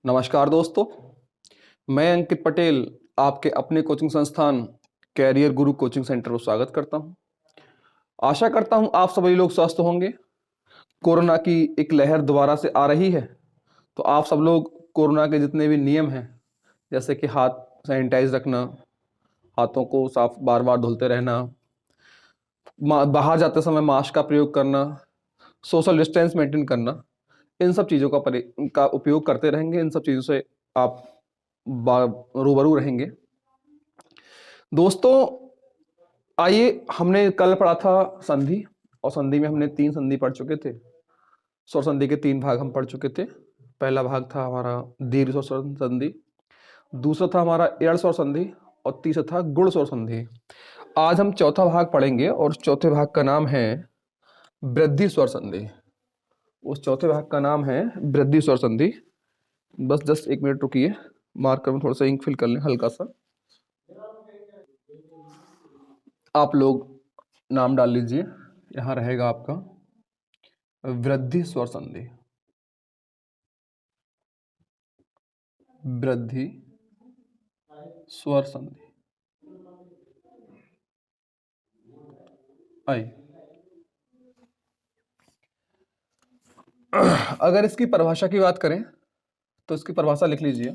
नमस्कार दोस्तों, मैं अंकित पटेल आपके अपने कोचिंग संस्थान कैरियर गुरु कोचिंग सेंटर को स्वागत करता हूं। आशा करता हूं आप सभी लोग स्वस्थ होंगे। कोरोना की एक लहर दोबारा से आ रही है, तो आप सब लोग कोरोना के जितने भी नियम हैं, जैसे कि हाथ सैनिटाइज रखना, हाथों को साफ बार बार धुलते रहना, बाहर जाते समय मास्क का प्रयोग करना, सोशल डिस्टेंस मेंटेन करना, इन सब चीज़ों का उपयोग करते रहेंगे। इन सब चीज़ों से आप रूबरू रहेंगे। दोस्तों, आइए, हमने कल पढ़ा था संधि, और संधि में हमने 3 संधि पढ़ चुके थे। स्वर संधि के 3 भाग हम पढ़ चुके थे। पहला भाग था हमारा दीर्घ स्वर संधि, दूसरा था हमारा एड़ स्वर संधि, और तीसरा था गुण स्वर संधि। आज हम चौथा भाग पढ़ेंगे, और उस चौथे भाग का नाम है वृद्धि स्वर संधि। उस चौथे भाग का नाम है वृद्धि स्वर संधि। बस जस्ट 1 मिनट रुकिए, मार्कर में थोड़ा सा इंक फिल कर लें हल्का सा। आप लोग नाम डाल लीजिए, यहाँ रहेगा आपका वृद्धि स्वर संधि। वृद्धि स्वर संधि। आई, अगर इसकी परिभाषा की बात करें तो इसकी परिभाषा लिख लीजिए।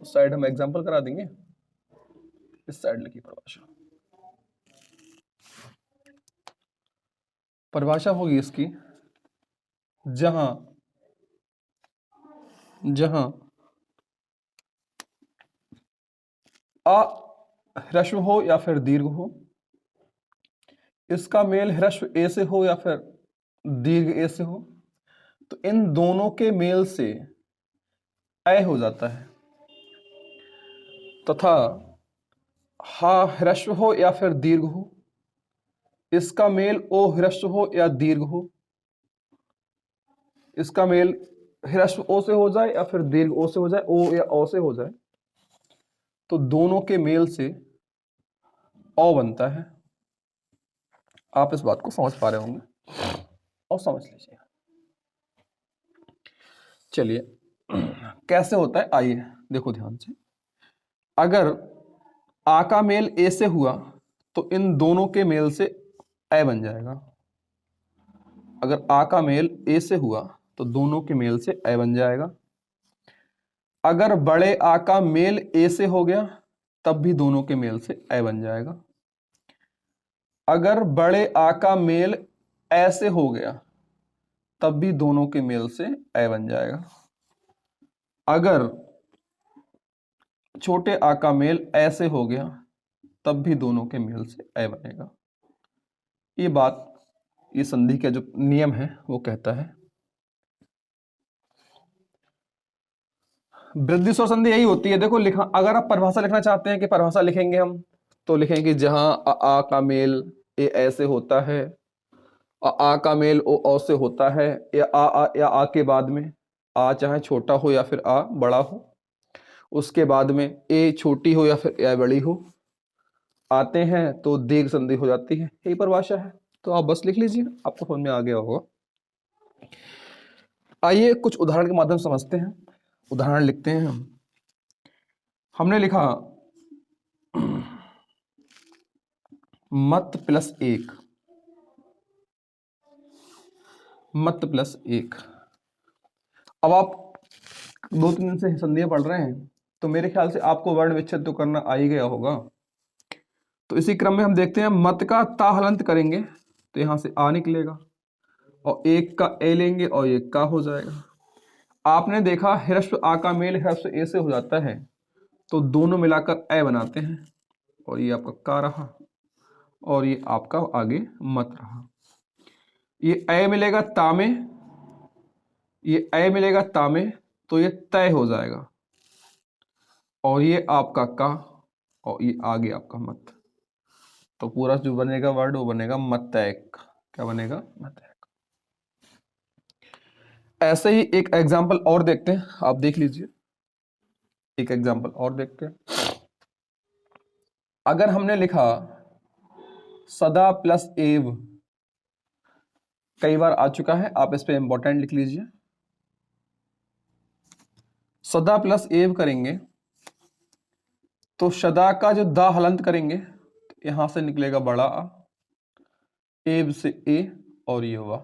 उस साइड हम एग्जांपल करा देंगे, इस साइड लिखी परिभाषा। परिभाषा होगी इसकी, जहां जहां आ ह्रस्व हो या फिर दीर्घ हो, इसका मेल ह्रस्व ए से हो या फिर दीर्घ ए से हो, तो इन दोनों के मेल से अय हो जाता है। तथा हा ह्रस्व हो या फिर दीर्घ हो, इसका मेल ओ ह्रस्व हो या दीर्घ हो, इसका मेल ह्रस्व ओ से हो जाए या फिर दीर्घ ओ से हो जाए, ओ या ओ से हो जाए, तो दोनों के मेल से औ बनता है। आप इस बात को समझ पा रहे होंगे, और समझ लीजिए। चलिए, कैसे होता है आइए देखो ध्यान से। अगर आ का मेल ए से हुआ तो इन दोनों के मेल से ए बन जाएगा। अगर आ का मेल ए से हुआ तो दोनों के मेल से ए बन जाएगा। अगर बड़े आ का मेल ए से हो गया तब भी दोनों के मेल से ए बन जाएगा। अगर बड़े आ का मेल ए से हो गया तब भी दोनों के मेल से ए बन जाएगा। अगर छोटे आ का मेल ए से हो गया तब भी दोनों के मेल से ए बनेगा। ये बात, ये संधि का जो नियम है वो कहता है। वृद्धि स्वर संधि यही होती है। देखो, लिखा, अगर आप परिभाषा लिखना चाहते हैं कि परिभाषा लिखेंगे हम, तो लिखेंगे जहां आ का मेल ए ऐसे होता है, आ का मेल ओ से होता है, या आ के बाद में आ चाहे छोटा हो या फिर आ बड़ा हो, उसके बाद में ए छोटी हो या फिर ए बड़ी हो, आते हैं तो दीर्घ संधि हो जाती है। यही परिभाषा है, तो आप बस लिख लीजिए, आपको समझ में आ गया होगा। आइए कुछ उदाहरण के माध्यम से समझते हैं। उदाहरण लिखते हैं हम। हमने लिखा मत प्लस 1, मत प्लस 1। अब आप 2-3 दिन से संधियां पढ़ रहे हैं, तो मेरे ख्याल से आपको वर्ण विच्छेद तो करना आ ही गया होगा। तो इसी क्रम में हम देखते हैं, मत का ता हलंत करेंगे तो यहां से आ निकलेगा, और एक का ए लेंगे और एक का हो जाएगा। आपने देखा ह्रस्व आ का मेल ह्रस्व ए से हो जाता है, तो दोनों मिलाकर ए बनाते हैं, और ये आपका का रहा, और ये आपका आगे मत रहा। ये ए मिलेगा ता में, ये ए मिलेगा ता में, तो ये तय हो जाएगा, और ये आपका का, और ये आगे आपका मत। तो पूरा जो बनेगा वर्ड वो बनेगा मतैक। क्या बनेगा? मतैक। ऐसे ही एक एग्जांपल और देखते हैं, आप देख लीजिए। एक एग्जांपल और देखते हैं। अगर हमने लिखा सदा प्लस एव, कई बार आ चुका है, आप इस पे इंपॉर्टेंट लिख लीजिए। सदा प्लस एव करेंगे तो शदा का जो दा हलंत करेंगे तो यहां से निकलेगा बड़ा आ, एव से ए और ये हुआ।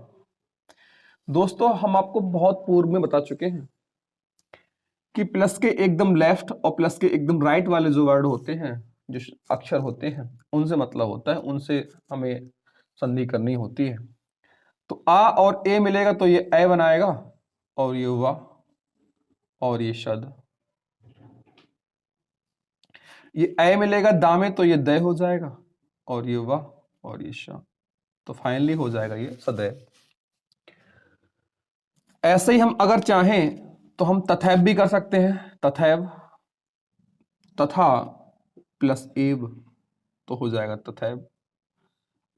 दोस्तों हम आपको बहुत पूर्व में बता चुके हैं कि प्लस के एकदम लेफ्ट और प्लस के एकदम राइट वाले जो वर्ड होते हैं, जो अक्षर होते हैं, उनसे मतलब होता है, उनसे हमें संधि करनी होती है। तो आ और ए मिलेगा तो ये ए बनाएगा और ये हुआ और ये शद। ये ए मिलेगा दा में तो ये दय हो जाएगा और ये हुआ और ये श। तो फाइनली हो जाएगा ये सदैव। ऐसे ही हम अगर चाहें तो हम तथैव भी कर सकते हैं। तथैव, तथा प्लस एव तो हो जाएगा तथैव।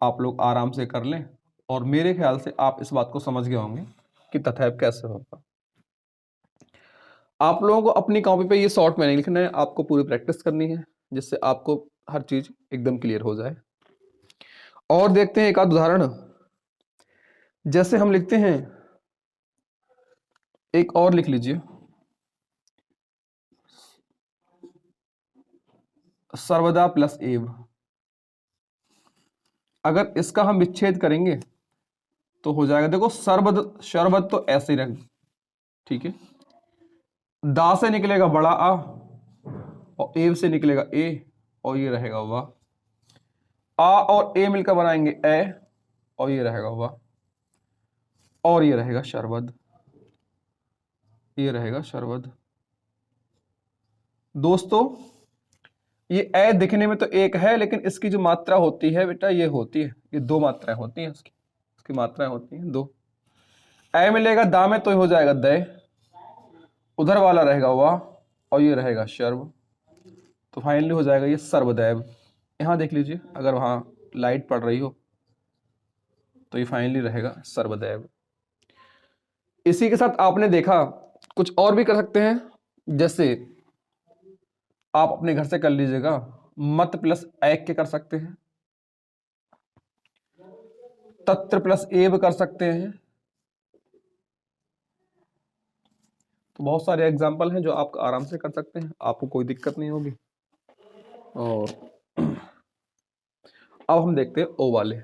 आप लोग आराम से कर लें और मेरे ख्याल से आप इस बात को समझ गए होंगे कि तथैव कैसे होगा। आप लोगों को अपनी कॉपी पे ये शॉर्ट में नहीं लिखना है, आपको पूरी प्रैक्टिस करनी है जिससे आपको हर चीज एकदम क्लियर हो जाए। और देखते हैं एक आध उदाहरण। जैसे हम लिखते हैं, एक और लिख लीजिए, सर्वदा प्लस एव। अगर इसका हम विच्छेद करेंगे तो हो जाएगा, देखो सर्वद शरबत तो ऐसे ही रख, ठीक है, दा से निकलेगा बड़ा आ और एव से निकलेगा ए और ये रहेगा वाह। आ और ए मिलकर बनाएंगे ए और ये रहेगा वाह और ये रहेगा शरबत, ये रहेगा शरबत। दोस्तों ये ए दिखने में तो एक है लेकिन इसकी जो मात्रा होती है बेटा ये होती है, ये दो मात्राएं होती हैं इसकी मात्राएं होती हैं दो। ए मिलेगा दा में तो हो जाएगा दय, उधर वाला रहेगा वाह और ये रहेगा शर्व। तो फाइनली हो जाएगा ये सर्वदैव। यहां देख लीजिए अगर वहां लाइट पड़ रही हो तो ये फाइनली रहेगा सर्वदैव। इसी के साथ आपने देखा कुछ और भी कर सकते हैं, जैसे आप अपने घर से कर लीजिएगा, मत प्लस ऐक के कर सकते हैं, तत्र प्लस एव कर सकते हैं। तो बहुत सारे एग्जाम्पल हैं जो आप आराम से कर सकते हैं, आपको कोई दिक्कत नहीं होगी। और अब हम देखते हैं ओ वाले।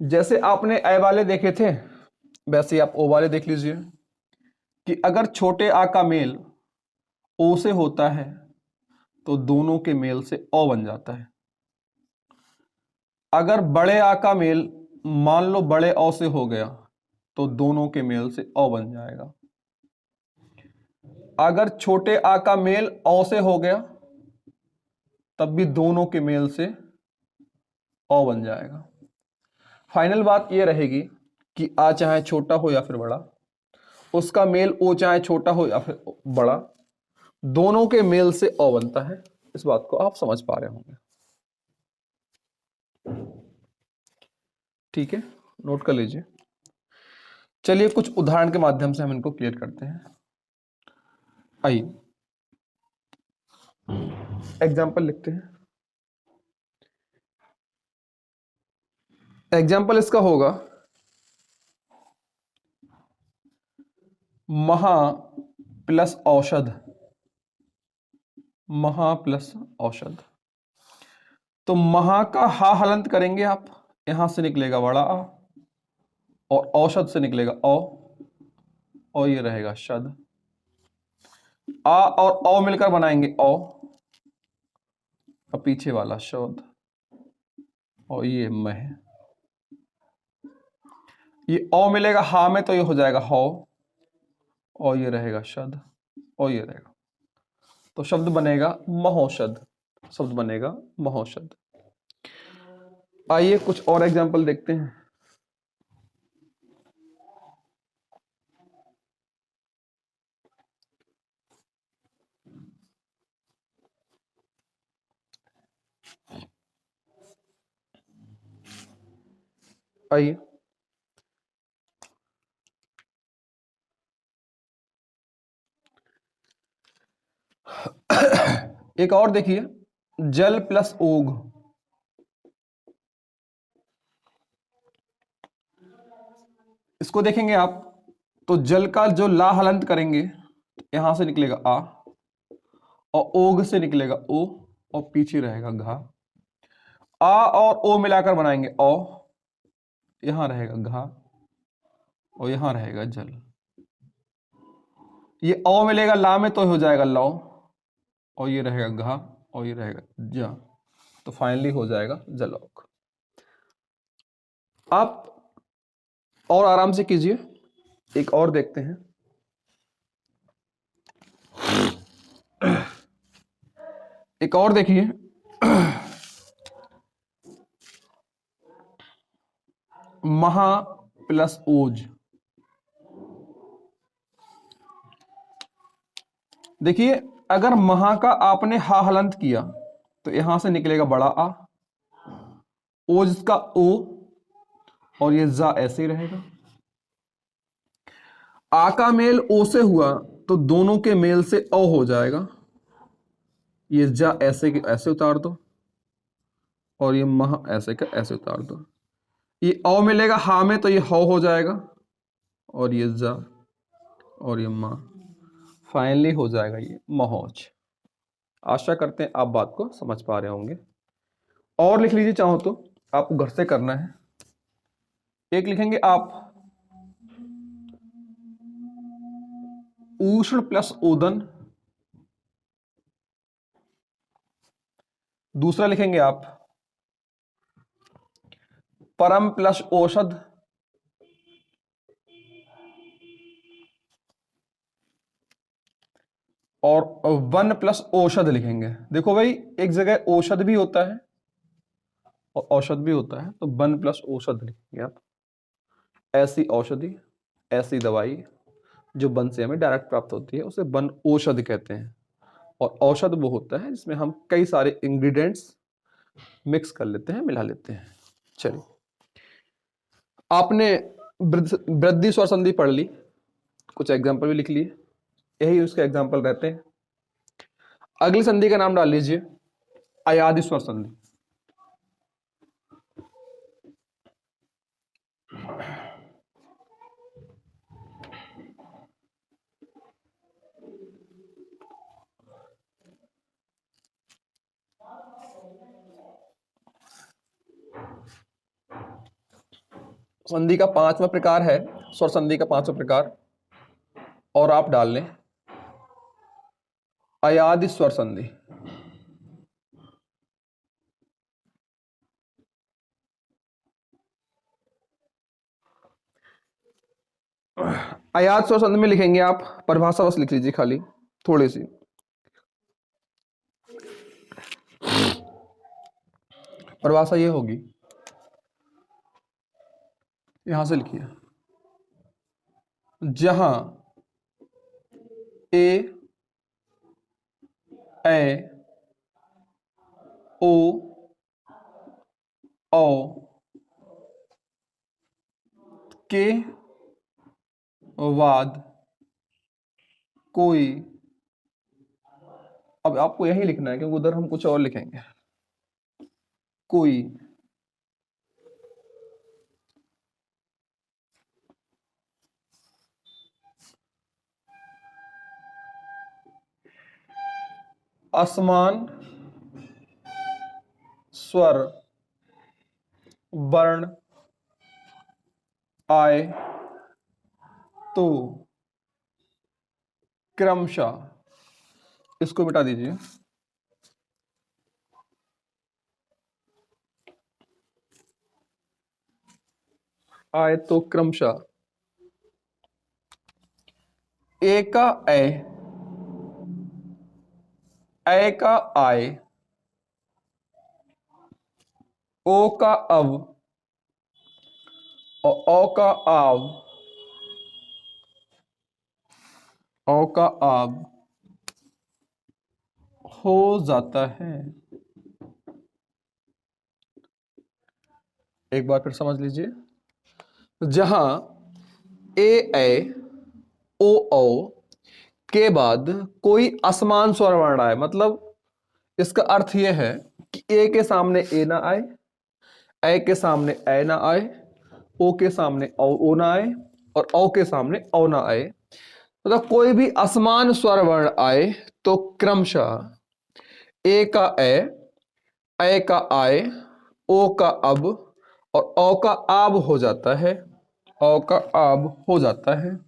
जैसे आपने ए वाले देखे थे वैसे ही आप ओ वाले देख लीजिए कि अगर छोटे आ का मेल ओ से होता है तो दोनों के मेल से ओ बन जाता है। अगर बड़े आ का मेल मान लो बड़े ओ से हो गया तो दोनों के मेल से ओ बन जाएगा। अगर छोटे आ का मेल ओ से हो गया तब भी दोनों के मेल से ओ बन जाएगा। फाइनल बात यह रहेगी कि आ चाहे छोटा हो या फिर बड़ा, उसका मेल ओ चाहे छोटा हो या फिर बड़ा, दोनों के मेल से ओ बनता है। इस बात को आप समझ पा रहे होंगे, ठीक है, नोट कर लीजिए। चलिए कुछ उदाहरण के माध्यम से हम इनको क्लियर करते हैं। आइए एग्जाम्पल लिखते हैं। एग्जाम्पल इसका होगा महा प्लस औषध, महा प्लस औषध। तो महा का हा हलंत करेंगे आप, यहां से निकलेगा बड़ा आ और औषध से निकलेगा औ और ये रहेगा शद। आ और औ मिलकर बनाएंगे औ और पीछे वाला शोध और ये मह। ये औ मिलेगा हा में तो ये हो जाएगा हौ और ये रहेगा शद और ये रहेगा, तो शब्द बनेगा महौषध, शब्द बनेगा महौषध। आइए कुछ और एग्जांपल देखते हैं। आइए एक और देखिए, जल प्लस ओघ, इसको देखेंगे आप तो जल का जो ला हलंत करेंगे यहां से निकलेगा आ, और ओघ से निकलेगा ओ, और पीछे रहेगा घा। आ और ओ मिलाकर बनाएंगे औ, यहां रहेगा घा, और यहां रहेगा जल। ये औ मिलेगा ला में तो हो जाएगा लौ, और ये रहेगा घा, और ये रहेगा जा, तो फाइनली हो जाएगा जलौक। आप और आराम से कीजिए, एक और देखते हैं। एक और देखिए, महा प्लस ओज। देखिए अगर महा का आपने हा हलंत किया तो यहां से निकलेगा बड़ा आ, ओज का ओ, और ये जा ऐसे ही रहेगा। आ का मेल ओ से हुआ तो दोनों के मेल से औ हो जाएगा, ये जा ऐसे के ऐसे उतार दो, और ये महा ऐसे का ऐसे उतार दो। ये औ मिलेगा हा में तो ये हौ हो जाएगा, और ये जा, और ये मा, फाइनली हो जाएगा ये महौज। आशा करते हैं आप बात को समझ पा रहे होंगे। और लिख लीजिए चाहो तो, आपको घर से करना है। एक लिखेंगे आप उष्ण प्लस ओदन, दूसरा लिखेंगे आप परम प्लस औषध, और वन प्लस औषध लिखेंगे। देखो भाई एक जगह औषध भी होता है और औषध भी होता है, तो वन प्लस औषध लिखेंगे आप। ऐसी औषधि, ऐसी दवाई जो वन से हमें डायरेक्ट प्राप्त होती है उसे वन औषध कहते हैं। और औषध वो होता है जिसमें हम कई सारे इंग्रेडिएंट्स मिक्स कर लेते हैं, मिला लेते हैं। चलिए, आपने वृद्धि स्वर संधि पढ़ ली, कुछ एग्जाम्पल भी लिख लिए, यही उसके एग्जाम्पल रहते हैं। अगली संधि का नाम डाल लीजिए अयादि स्वर संधि। संधि का 5वां प्रकार है, स्वर संधि का 5वां प्रकार, और आप डाल लें अयादि स्वर संधि। अयाद स्वर संधि में लिखेंगे आप, परिभाषा बस लिख लीजिए खाली थोड़ी सी। परिभाषा ये होगी, यहां से लिखिए, जहां ए, ओ, औ के बाद कोई, अब आपको यही लिखना है क्योंकि उधर हम कुछ और लिखेंगे, कोई असमान स्वर वर्ण आए तो क्रमशः, इसको मिटा दीजिए, आए तो क्रमशः ए का ए का आए, ओ का अव, और औ का आव, औ का आव हो जाता है। एक बार फिर समझ लीजिए, जहां ए ओ औ के बाद कोई असमान स्वर वर्ण आए, मतलब इसका अर्थ यह है कि ए के सामने ए ना आए, ए के सामने ए ना आए, ओ के सामने ओ ना आए और औ के सामने औ ना आए। मतलब कोई भी असमान स्वर वर्ण आए तो क्रमशः ए का ए का आए, ओ का अब और औ का आब हो जाता है, औ का आब हो जाता है।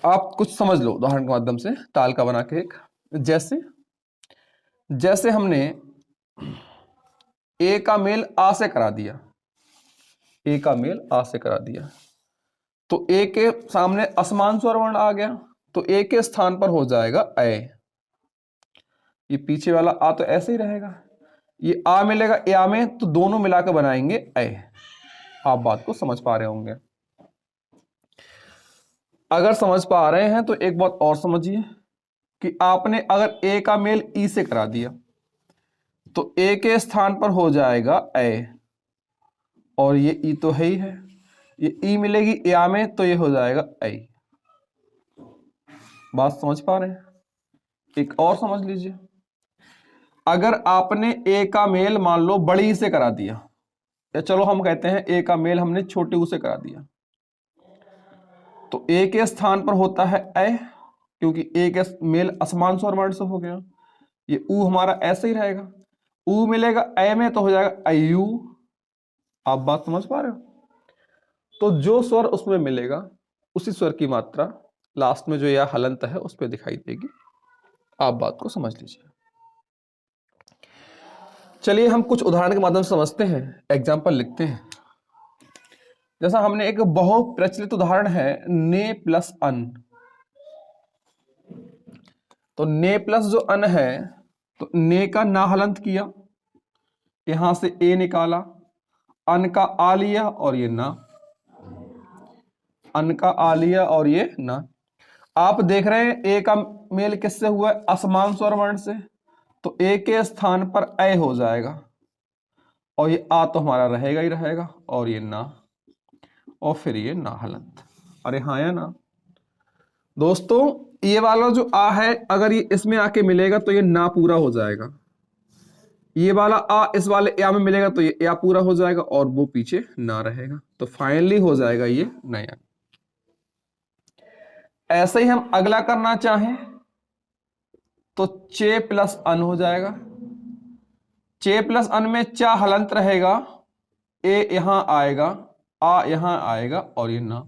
आप कुछ समझ लो उदाहरण के माध्यम से ताल का बना के एक, जैसे जैसे हमने ए का मेल आ से करा दिया, ए का मेल आ से करा दिया तो ए के सामने असमान स्वर वर्ण आ गया तो ए के स्थान पर हो जाएगा ए। ये पीछे वाला आ तो ऐसे ही रहेगा, ये आ मिलेगा ए आ में तो दोनों मिलाकर बनाएंगे ए। आप बात को समझ पा रहे होंगे। अगर समझ पा रहे हैं तो एक बात और समझिए कि आपने अगर ए का मेल ई से करा दिया तो ए के स्थान पर हो जाएगा ए और ये ई तो है ही है, ये ई मिलेगी ए आ में तो ये हो जाएगा ए। बात समझ पा रहे हैं? एक और समझ लीजिए, अगर आपने ए का मेल मान लो बड़ी से करा दिया, या चलो हम कहते हैं ए का मेल हमने छोटे ऊ से करा दिया तो ए के स्थान पर होता है ए, क्योंकि ए के मेल असमान स्वर वर्ण से हो गया। ये ऊ हमारा ऐसे ही रहेगा, ऊ मिलेगा ए में तो हो जाएगा अयू। आप बात समझ पा रहे हो? तो जो स्वर उसमें मिलेगा उसी स्वर की मात्रा लास्ट में जो यह हलंत है उस पर दिखाई देगी। आप बात को समझ लीजिए। चलिए हम कुछ उदाहरण के माध्यम से समझते हैं, एग्जाम्पल लिखते हैं। जैसा हमने एक बहु प्रचलित उदाहरण है ने प्लस अन, तो ने प्लस जो अन है तो ने का ना हलंत किया, यहां से ए निकाला, अन का आ लिया और ये ना, अन का आ लिया और ये ना। आप देख रहे हैं ए का मेल किससे हुआ है? असमान स्वर वर्ण से, तो ए के स्थान पर ए हो जाएगा और ये आ तो हमारा रहेगा ही रहेगा और ये ना, और फिर ये ना हलंत। अरे हाँ या ना दोस्तों? ये वाला जो आ है अगर ये इसमें आके मिलेगा तो ये ना पूरा हो जाएगा, ये वाला आ इस वाले या में मिलेगा तो ये या पूरा हो जाएगा और वो पीछे ना रहेगा, तो फाइनली हो जाएगा ये नया। ऐसे ही हम अगला करना चाहें तो चे प्लस अन हो जाएगा। चे प्लस अन में चा हलंत रहेगा, ए यहां आएगा, आ यहां आएगा और ये ना,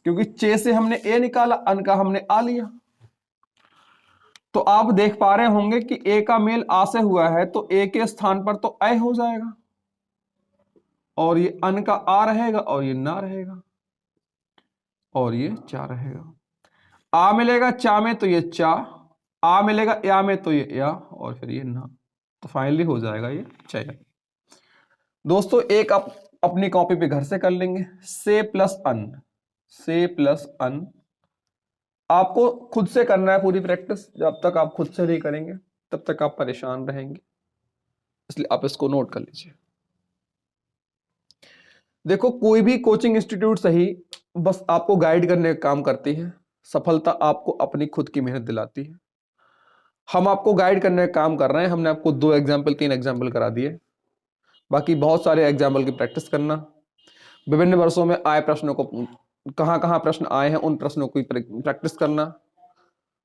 क्योंकि चे से हमने ए निकाला, अन का हमने आ लिया। तो आप देख पा रहे होंगे कि ए का मेल आ से हुआ है तो ए के स्थान पर तो ए हो जाएगा और ये अन का आ रहेगा और ये ना रहेगा और ये चा रहेगा। आ मिलेगा चा में तो ये चा, आ मिलेगा या में तो ये या और फिर ये ना, तो फाइनली हो जाएगा ये चया। दोस्तों एक आप अपनी कॉपी पे घर से कर लेंगे, से प्लस अन, से प्लस अन आपको खुद से करना है पूरी प्रैक्टिस। जब तक आप खुद से नहीं करेंगे तब तक आप परेशान रहेंगे, इसलिए आप इसको नोट कर लीजिए। देखो कोई भी कोचिंग इंस्टीट्यूट सही बस आपको गाइड करने का काम करती है, सफलता आपको अपनी खुद की मेहनत दिलाती है। हम आपको गाइड करने का काम कर रहे हैं, हमने आपको 2 एग्जाम्पल 3 एग्जाम्पल करा दिए, बाकी बहुत सारे एग्जाम्पल की प्रैक्टिस करना, विभिन्न वर्षों में आए प्रश्नों को कहां कहां प्रश्न आए हैं उन प्रश्नों की प्रैक्टिस करना,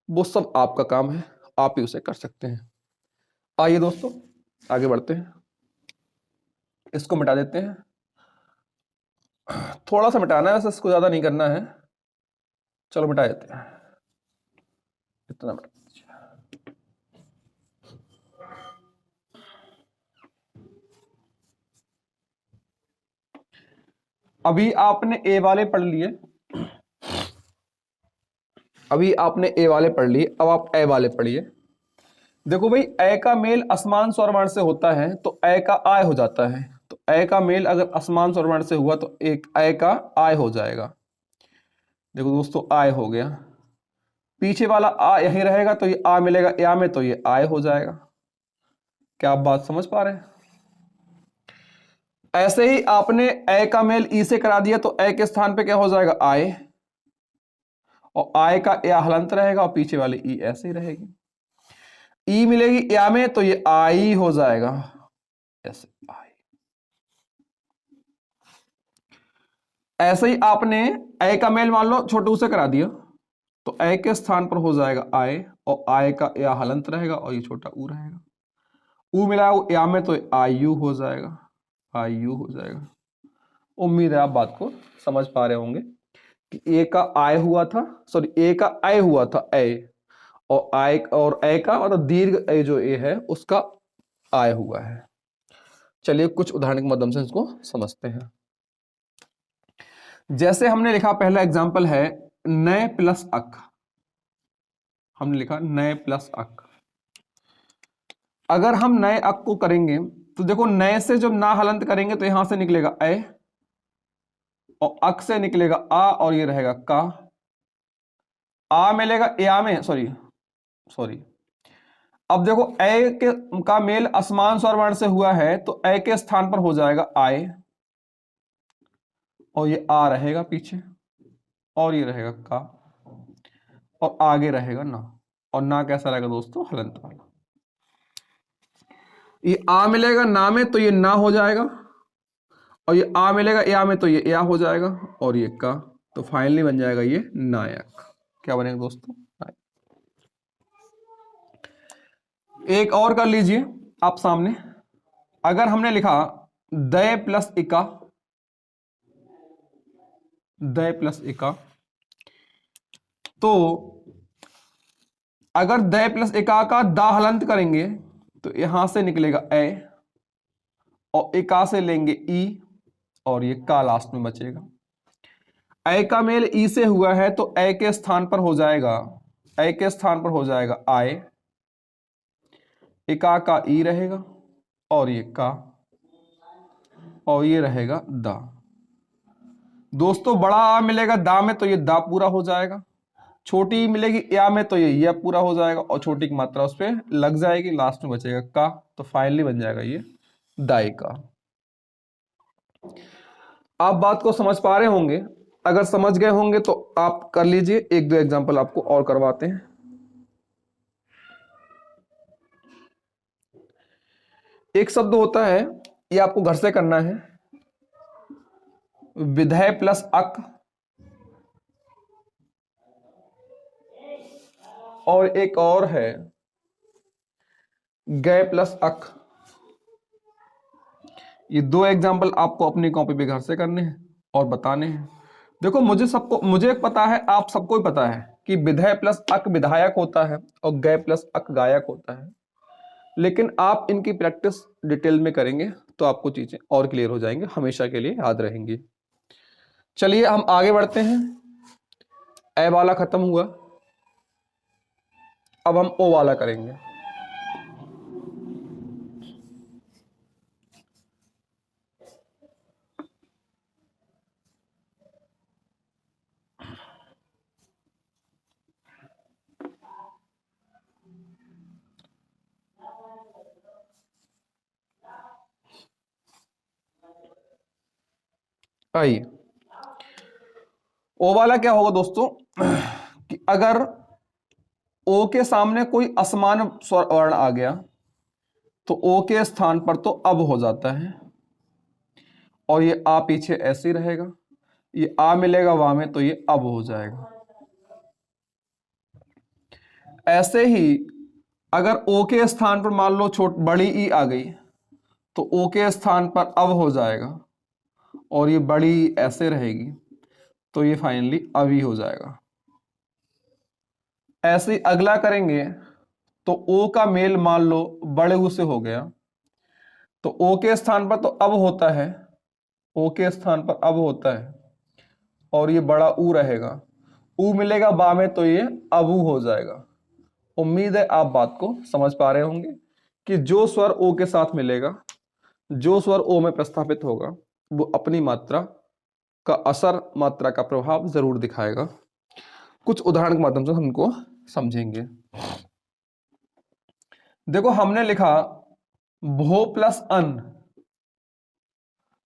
वो सब आपका काम है, आप ही उसे कर सकते हैं। आइए दोस्तों आगे बढ़ते हैं, इसको मिटा देते हैं। थोड़ा सा मिटाना है, वैसे इसको ज्यादा नहीं करना है, चलो मिटा देते हैं, इतना मिटा दीजिए। अभी आपने ए वाले पढ़ लिए, अभी आपने ए वाले पढ़ लिए, अब आप ए वाले पढ़िए। देखो भाई ए का मेल असमान स्वर वर्ण से होता है तो ए का आय हो जाता है, तो ए का मेल अगर असमान स्वर वर्ण से हुआ तो एक ए का आय हो जाएगा। देखो दोस्तों आय हो गया, पीछे वाला आ यही रहेगा तो ये आ मिलेगा या में तो ये आय हो जाएगा। क्या आप बात समझ पा रहे हैं? ऐसे ही आपने ए का मेल ई से करा दिया तो ए के स्थान पे क्या हो जाएगा? आय, और आय का या हलंत रहेगा और पीछे वाली ई ऐसे ही रहेगी। ई मिलेगी या में तो ये आई हो जाएगा, ऐसे आई। ऐसे ही आपने ए का मेल मान लो छोटे ऊ से करा दिया, तो ए के स्थान पर हो जाएगा आय, और आय का या हलंत रहेगा और ये छोटा ऊ रहेगा। ऊ मिला या में तो आई यू हो जाएगा, आई यू हो जाएगा। उम्मीद है आप बात को समझ पा रहे होंगे कि ए का आय हुआ था, सॉरी ए का आय हुआ था ए, और आय और ए का मतलब दीर्घ ए जो ए है उसका आय हुआ है। चलिए कुछ उदाहरण के माध्यम से इसको समझते हैं। जैसे हमने लिखा पहला एग्जांपल है नए प्लस अक, हमने लिखा नए प्लस अक। अगर हम नए अक को करेंगे तो देखो नए से जब ना हलंत करेंगे तो यहां से निकलेगा ए, और अक से निकलेगा आ, और ये रहेगा का। आ मिलेगा या में, सॉरी सॉरी अब देखो ए के का मेल असमान स्वर वर्ण से हुआ है, तो ए के स्थान पर हो जाएगा आय, और ये आ रहेगा पीछे, और ये रहेगा का, और आगे रहेगा ना। और ना कैसा रहेगा दोस्तों, हलंत वाला। ये आ मिलेगा ना में तो ये ना हो जाएगा, और ये आ मिलेगा या में तो ये या हो जाएगा, और ये का, तो फाइनली बन जाएगा ये नायक। क्या बनेगा दोस्तों, नायक। एक और कर लीजिए आप सामने। अगर हमने लिखा दय प्लस इका, दय प्लस इका, तो अगर दय प्लस इका का दा हलंत करेंगे तो यहां से निकलेगा ए, और इका से लेंगे ई, और ये का लास्ट में बचेगा। ए का मेल ई से हुआ है तो ए के स्थान पर हो जाएगा, ए के स्थान पर हो जाएगा आय, इका का ई रहेगा, और ये का, और ये रहेगा दा। दोस्तों बड़ा आ मिलेगा दा में तो ये दा पूरा हो जाएगा, छोटी ई मिलेगी या में तो ये पूरा हो जाएगा, और छोटी की मात्रा उस पर लग जाएगी, लास्ट में बचेगा का, तो फाइनली बन जाएगा ये दाई का। आप बात को समझ पा रहे होंगे, अगर समझ गए होंगे तो आप कर लीजिए। एक दो एग्जांपल आपको और करवाते हैं। एक शब्द होता है, ये आपको घर से करना है, विधेय प्लस अक, और एक और है गय प्लस अक। ये दो एग्जांपल आपको अपनी कॉपी पे घर से करने हैं और बताने हैं। देखो मुझे पता है, आप सबको ही पता है कि विधेय प्लस अक विधायक होता है और गय प्लस अक गायक होता है, लेकिन आप इनकी प्रैक्टिस डिटेल में करेंगे तो आपको चीजें और क्लियर हो जाएंगे, हमेशा के लिए याद रहेंगी। चलिए हम आगे बढ़ते हैं। ए वाला खत्म हुआ, अब हम ओ वाला करेंगे। आइए, ओ वाला क्या होगा दोस्तों कि अगर ओ के सामने कोई असमान वर्ण आ गया तो ओ के स्थान पर तो अब हो जाता है, और ये आ पीछे ऐसे ही रहेगा, ये आ मिलेगा वहां में तो ये अब हो जाएगा। ऐसे ही अगर ओ के स्थान पर मान लो बड़ी ई आ गई तो ओ के स्थान पर अब हो जाएगा, और ये बड़ी ऐसे रहेगी तो ये फाइनली अब ही हो जाएगा। ऐसे ही अगला करेंगे तो ओ का मेल मान लो बड़े ऊ से हो गया, तो ओ के स्थान पर तो अब होता है, ओ के स्थान पर अब होता है, और ये बड़ा ऊ रहेगा, ऊ मिलेगा बा में तो ये अबू हो जाएगा। उम्मीद है आप बात को समझ पा रहे होंगे कि जो स्वर ओ के साथ मिलेगा, जो स्वर ओ में प्रस्थापित होगा, वो अपनी मात्रा का असर, मात्रा का प्रभाव जरूर दिखाएगा। कुछ उदाहरण के माध्यम से हम इनको समझेंगे। देखो हमने लिखा भो प्लस अन,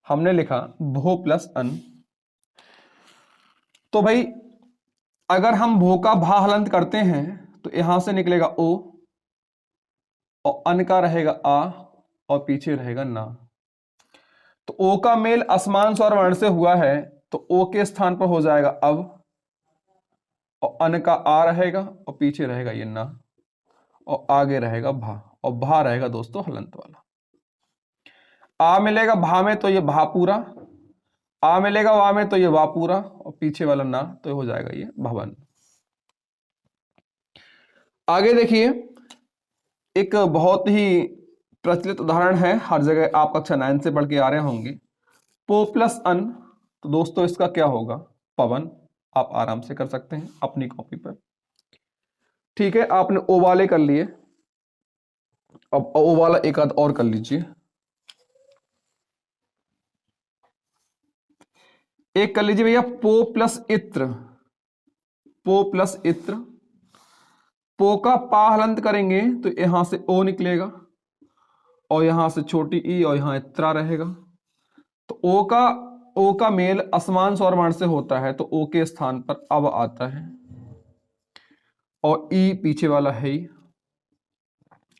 हमने लिखा भो प्लस अन, तो भाई अगर हम भो का भा हलंत करते हैं तो यहां से निकलेगा ओ, और अन का रहेगा आ और पीछे रहेगा ना। तो ओ का मेल असमान स्वर वर्ण से हुआ है तो ओ के स्थान पर हो जाएगा अब, और अन का आ रहेगा और पीछे रहेगा ये ना, और आगे रहेगा भा, और भा रहेगा दोस्तों हलंत वाला। आ मिलेगा भा में तो ये भा पूरा, आ मिलेगा वा में तो ये वा पूरा, और पीछे वाला ना तो हो जाएगा ये भवन। आगे देखिए, एक बहुत ही प्रचलित उदाहरण है, हर जगह आप कक्षा 9 से पढ़ के आ रहे होंगे। पो प्लस अन, तो दोस्तों इसका क्या होगा? पवन। आप आराम से कर सकते हैं अपनी कॉपी पर। ठीक है, आपने ओ वाले कर लिए, अब ओ वाला एक आध और कर लीजिए। एक कर लीजिए भैया पो प्लस इत्र, पो प्लस इत्र। पो का पा हलंत करेंगे तो यहां से ओ निकलेगा, और यहां से छोटी ई, और यहां इत्रा रहेगा। तो ओ का मेल असमान स्वर वर्ण से होता है तो ओ के स्थान पर अब आता है, और ई पीछे वाला है ही,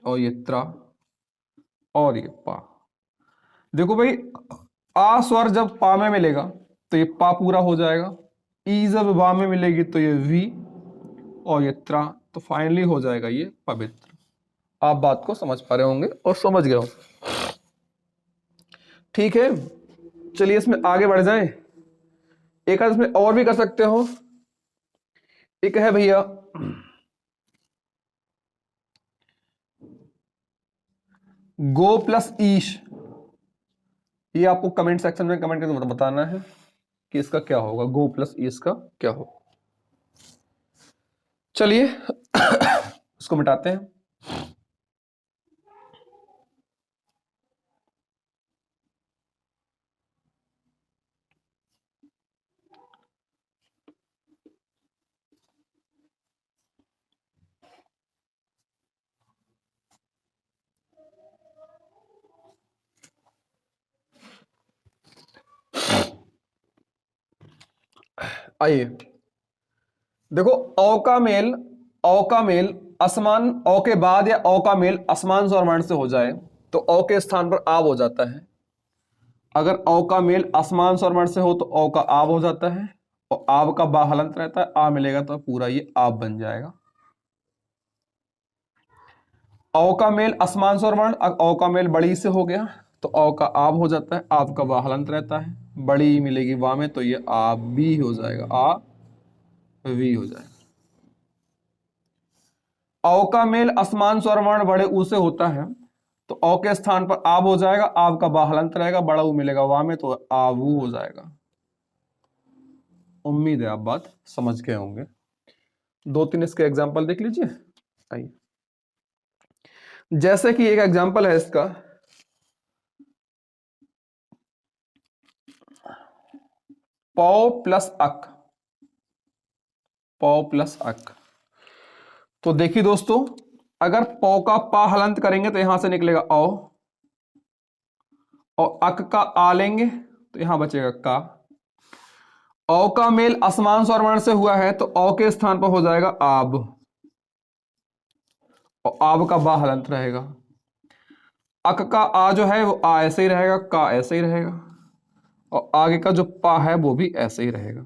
और ये त्रा, और ये पा। देखो भाई, आ स्वर जब पा में मिलेगा तो ये पा पूरा हो जाएगा, ई जब वा में मिलेगी तो ये वी, और ये त्रा, तो फाइनली हो जाएगा ये पवित्र। आप बात को समझ पा रहे होंगे और समझ गए होंगे। ठीक है, चलिए इसमें आगे बढ़ जाएं। एक आध इसमें और भी कर सकते हो। एक है भैया गो प्लस ईश। ये आपको कमेंट सेक्शन में कमेंट करके बताना है कि इसका क्या होगा, गो प्लस ईश का क्या होगा। चलिए इसको मिटाते हैं। आइए देखो, औ का मेल असमान, औ के बाद या औ का मेल असमान स्वर वर्ण से हो जाए तो औ के स्थान पर आब हो जाता है। अगर औ का मेल असमान स्वर वर्ण से हो तो औ का आब हो जाता है, और आब का बा हलंत रहता है, आ मिलेगा तो पूरा ये आब बन जाएगा। औ का मेल असमान स्वर वर्ण, औ का मेल बड़ी से हो गया तो औ का आब हो जाता है, आब का बा हलंत रहता है, बड़ी मिलेगी वा में तो ये आब भी हो जाएगा, आ वी हो जाएगा। औ का मेल असमान स्वर वर्ण बड़े ऊ से होता है तो औ के स्थान पर आब हो जाएगा, आब का बा हलंत रहेगा, बड़ा ऊ मिलेगा वा में तो आवू हो जाएगा। उम्मीद है आप बात समझ गए होंगे। दो तीन इसके एग्जाम्पल देख लीजिए। आइए, जैसे कि एक एग्जाम्पल है इसका, पौ प्लस अक, पौ प्लस अक। तो देखिए दोस्तों, अगर पौ का पा हलंत करेंगे तो यहां से निकलेगा औ, और अक का आ लेंगे तो यहां बचेगा का। औ का मेल असमान स्वर वर्ण से हुआ है तो औ के स्थान पर हो जाएगा आब, और आब का बा हलंत रहेगा। अक का आ जो है वो आ ऐसे ही रहेगा, का ऐसे ही रहेगा, और आगे का जो पा है वो भी ऐसे ही रहेगा।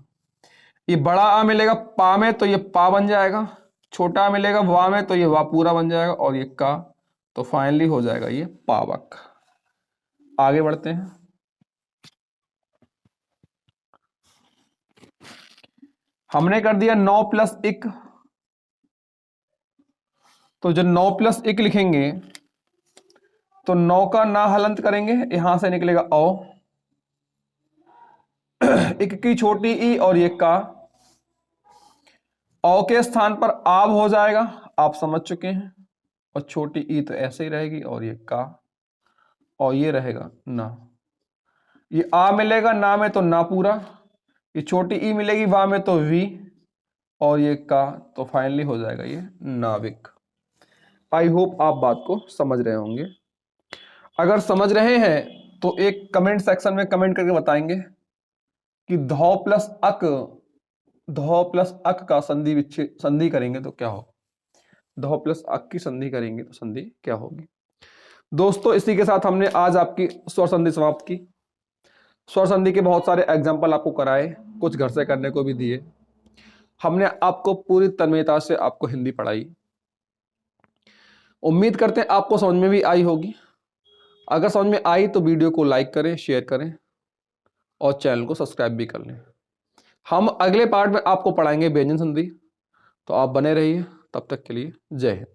ये बड़ा आ मिलेगा पा में तो ये पा बन जाएगा, छोटा मिलेगा वा में तो ये वा पूरा बन जाएगा, और ये का, तो फाइनली हो जाएगा ये पावक। आगे बढ़ते हैं। हमने कर दिया 9 प्लस 1, तो जो 9 प्लस 1 लिखेंगे तो 9 का ना हलंत करेंगे, यहां से निकलेगा औ, एक की छोटी ई और ये का, औ के स्थान पर आब हो जाएगा, आप समझ चुके हैं, और छोटी ई तो ऐसे ही रहेगी, और ये का, और ये रहेगा ना। ये आ मिलेगा ना में तो ना पूरा, ये छोटी ई मिलेगी वा में तो वी, और ये का, तो फाइनली हो जाएगा ये नाविक। आई होप आप बात को समझ रहे होंगे। अगर समझ रहे हैं तो एक कमेंट सेक्शन में कमेंट करके बताएंगे कि धौ प्लस अक का संधि करेंगे तो क्या हो, धौ प्लस अक की संधि करेंगे तो संधि क्या होगी। दोस्तों इसी के साथ हमने आज आपकी स्वर संधि समाप्त की। स्वर संधि के बहुत सारे एग्जाम्पल आपको कराए, कुछ घर से करने को भी दिए। हमने आपको पूरी तन्मयता से आपको हिंदी पढ़ाई। उम्मीद करते हैं आपको समझ में भी आई होगी। अगर समझ में आई तो वीडियो को लाइक करें, शेयर करें और चैनल को सब्सक्राइब भी कर लें। हम अगले पार्ट में आपको पढ़ाएंगे व्यंजन संधि, तो आप बने रहिए। तब तक के लिए जय हिंद।